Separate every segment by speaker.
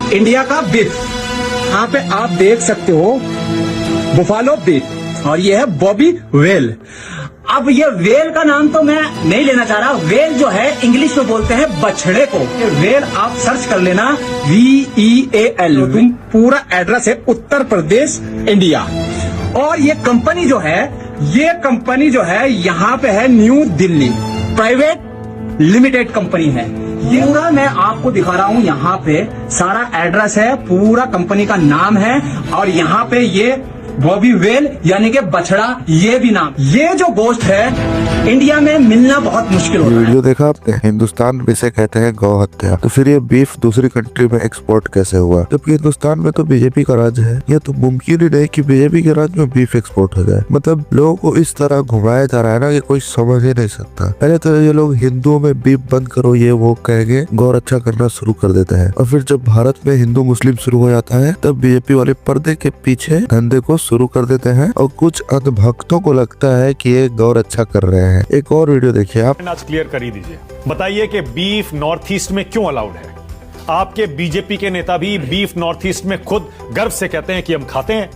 Speaker 1: India का beef. यहाँ पे आप देख सकते हो बुफालो बीफ, और ये है बॉबी वेल। अब ये वेल का नाम तो मैं नहीं लेना चाह रहा। वेल जो है इंग्लिश में बोलते हैं बछड़े को। ये वेल आप सर्च कर लेना, VEAL। तुम पूरा एड्रेस है उत्तर प्रदेश, इंडिया। और ये कंपनी जो है यहाँ पे है new Delhi private limited company है। ये पूरा मैं आपको दिखा रहा हूँ, यहाँ पे सारा एड्रेस है, पूरा कंपनी का नाम है, और यहाँ पे ये बॉबी वेल यानी कि बछड़ा, ये भी नाम। ये जो गोश्त है इंडिया में मिलना बहुत मुश्किल होता है।
Speaker 2: वीडियो देखा आपने? हिंदुस्तान में इसे कहते हैं गौ हत्या। तो फिर ये बीफ दूसरी कंट्री में एक्सपोर्ट कैसे हुआ? जबकि हिंदुस्तान में तो बीजेपी का राज है। ये तो मुमकिन ही नहीं कि बीजेपी के राज में बीफ एक्सपोर्ट हो जाए। मतलब लोगों को इस तरह घुमाया जा रहा है ना कि कोई समझ ही नहीं सकता। पहले तो ये लोग हिंदुओं में बीफ बंद करो ये वो कहेंगे, गौ रक्षा करना शुरू कर देते हैं, और फिर जब भारत में हिंदू मुस्लिम शुरू हो जाता है तब बीजेपी वाले पर्दे के पीछे धंधे को शुरू कर देते हैं, और कुछ अंधभक्तों को लगता है कि ये गौ रक्षा कर रहे हैं। एक और वीडियो देखिए आप।
Speaker 3: आज क्लियर कर ही दीजिए, बताइए कि बीफ नॉर्थ ईस्ट में क्यों अलाउड है? आपके बीजेपी के नेता भी बीफ नॉर्थ ईस्ट में खुद गर्व से कहते हैं कि हम खाते हैं,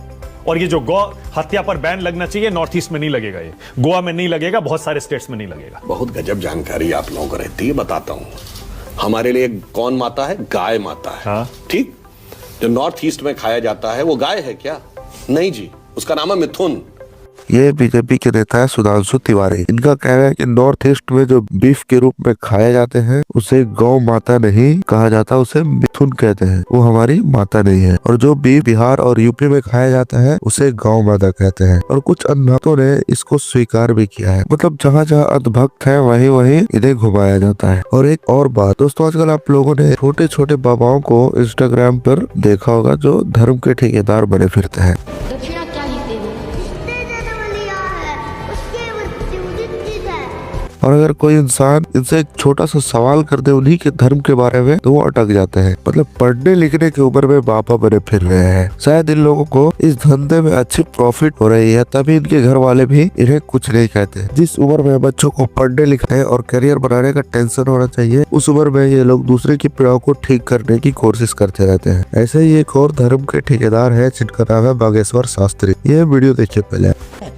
Speaker 3: और ये जो गौ हत्या पर बैन लगना चाहिए नॉर्थ ईस्ट में नहीं लगेगा, ये गोवा में नहीं लगेगा, बहुत सारे स्टेट्स में नहीं लगेगा।
Speaker 4: बहुत गजब जानकारी आप लोगों को रहती है, बताता हूं। हमारे लिए कौन माता है? गाय माता है।
Speaker 3: हाँ?
Speaker 4: ठीक। जो नॉर्थ ईस्ट में खाया जाता है वो गाय है क्या? नहीं जी, उसका नाम है मिथुन।
Speaker 2: ये बीजेपी के नेता है सुधांशु तिवारी। इनका कहना है कि नॉर्थ ईस्ट में जो बीफ के रूप में खाए जाते हैं उसे गौ माता नहीं कहा जाता, उसे मिथुन कहते हैं। वो हमारी माता नहीं है। और जो बीफ बिहार और यूपी में खाया जाता है उसे गौ माता कहते हैं। और कुछ अंधभक्तों ने इसको स्वीकार भी किया है। मतलब जहाँ जहाँ अंधभक्त है वहीं वहीं इन्हें घुमाया जाता है। और एक और बात दोस्तों, आजकल आप लोगों ने छोटे छोटे बाबाओं को इंस्टाग्राम पर देखा होगा जो धर्म के ठेकेदार बने फिरते हैं। और अगर कोई इंसान इनसे एक छोटा सा सवाल कर दे उन्हीं के धर्म के बारे में तो वो अटक जाते हैं। मतलब पढ़ने लिखने की उम्र में बाबा बने फिर रहे हैं। शायद इन लोगों को इस धंधे में अच्छी प्रॉफिट हो रही है, तभी इनके घर वाले भी इन्हें कुछ नहीं कहते। जिस उम्र में बच्चों को पढ़ने लिखने और करियर बनाने का टेंशन होना चाहिए, उस उम्र में ये लोग दूसरे की पीड़ाओं को ठीक करने की कोशिश करते रहते हैं। ऐसे ही एक और धर्म के ठेकेदार है जिनका नाम है बागेश्वर शास्त्री। ये वीडियो देखिए पहले।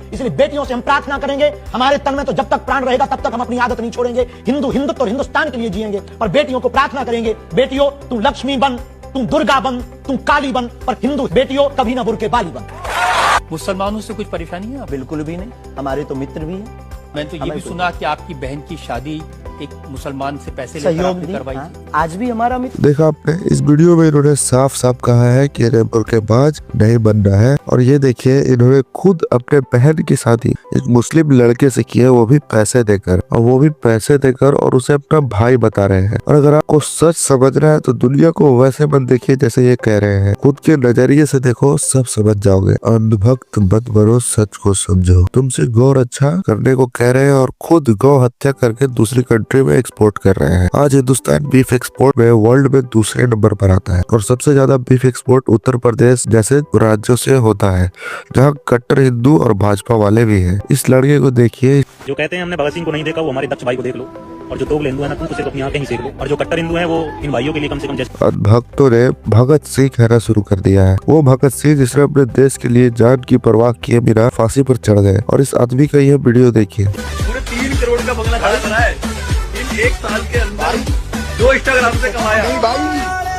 Speaker 5: इसलिए बेटियों से हम प्रार्थना करेंगे, हमारे तन में तो जब तक प्राण रहेगा तब तक हम अपनी आदत नहीं छोड़ेंगे। हिंदुत्व और हिंदुस्तान के लिए जिएंगे। पर बेटियों को प्रार्थना करेंगे, बेटियों तुम लक्ष्मी बन, तुम दुर्गा बन, तुम काली बन, पर हिंदू बेटियों कभी ना बुर्के बाली बन।
Speaker 6: मुसलमानों से कुछ परेशानी है?
Speaker 5: बिल्कुल भी नहीं, हमारे तो मित्र भी हैं।
Speaker 6: मैंने तो ये भी सुना कि आपकी बहन की शादी एक मुसलमान से पैसे लेकर
Speaker 5: सहयोग
Speaker 6: आपने करवाई
Speaker 5: हाँ,
Speaker 6: थी।
Speaker 5: आज भी हमारा मित्र।
Speaker 2: देखा आपने, इस वीडियो में इन्होंने साफ साफ कहा है कि इन्हें बुर्केबाज नहीं बनना है। और ये देखिए इन्होंने खुद अपने बहन की शादी एक मुस्लिम लड़के से की है, वो भी पैसे देकर, और उसे अपना भाई बता रहे हैं। और अगर आपको सच समझना है तो दुनिया को वैसे मत देखिए जैसे ये कह रहे हैं, खुद के नजरिए से देखो, सब समझ जाओगे। अंधभक्त मत बनो, सच को समझो। तुमसे गौ रक्षा करने को कह रहे हैं और खुद गौ हत्या करके दूसरी कंट्री में एक्सपोर्ट कर रहे हैं। आज हिंदुस्तान बीफ एक्सपोर्ट में वर्ल्ड में दूसरे नंबर पर आता है, और सबसे ज्यादा बीफ एक्सपोर्ट उत्तर प्रदेश जैसे राज्यों से होता है, जहां कट्टर हिंदू और भाजपा वाले भी हैं। इस लड़के को देखिए,
Speaker 7: जो कहते हैं हमने भगत सिंह को नहीं देखा, वो हमारे दक्ष भाई को देख लो, और जो दोगले हिंदू है ना तुम सिर्फ अपनी आंखें ही सेक लो, और जो कट्टर हिंदू है वो इन भाइयों के लिए कम से कम जैसे।
Speaker 2: भक्तों ने भगत सिंह कहना शुरू कर दिया है। वो भगत सिंह जिसने अपने देश के लिए जान की परवाह किए बिना फांसी पर चढ़ गए। और इस आदमी का यह वीडियो देखिए।
Speaker 8: 3 करोड़ का बंगला खड़ा करा है इन 1 साल के अंदर, जो इंस्टाग्राम से कमाया नहीं भाई,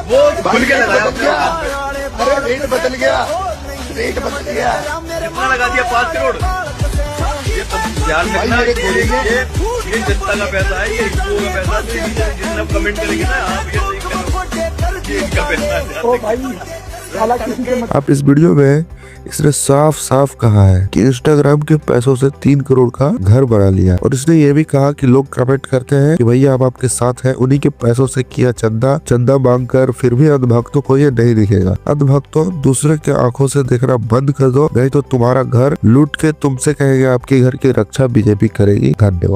Speaker 8: वो खुल के लगाया। अरे रेट बदल गया, कितना लगा दिया? 5 करोड़। ये ध्यान रखना, ये जनता का पैसा है, ये हिंदुओं का पैसा है। जिसने आप कमेंट करेंगे ना, आप ये इनका पैसा है।
Speaker 2: आप इस वीडियो में इसने साफ साफ कहा है कि इंस्टाग्राम के पैसों से 3 करोड़ का घर बना लिया। और इसने ये भी कहा कि लोग कमेंट करते हैं कि भैया हम आपके साथ हैं, उन्हीं के पैसों से किया चंदा मांगकर, फिर भी अंधभक्तों को ये नहीं दिखेगा। अंधभक्तों, दूसरे के आंखों से देखना बंद कर दो, नहीं तो तुम्हारा घर लूट के तुमसे कहेंगे आपके घर की रक्षा बीजेपी करेगी। धन्यवाद।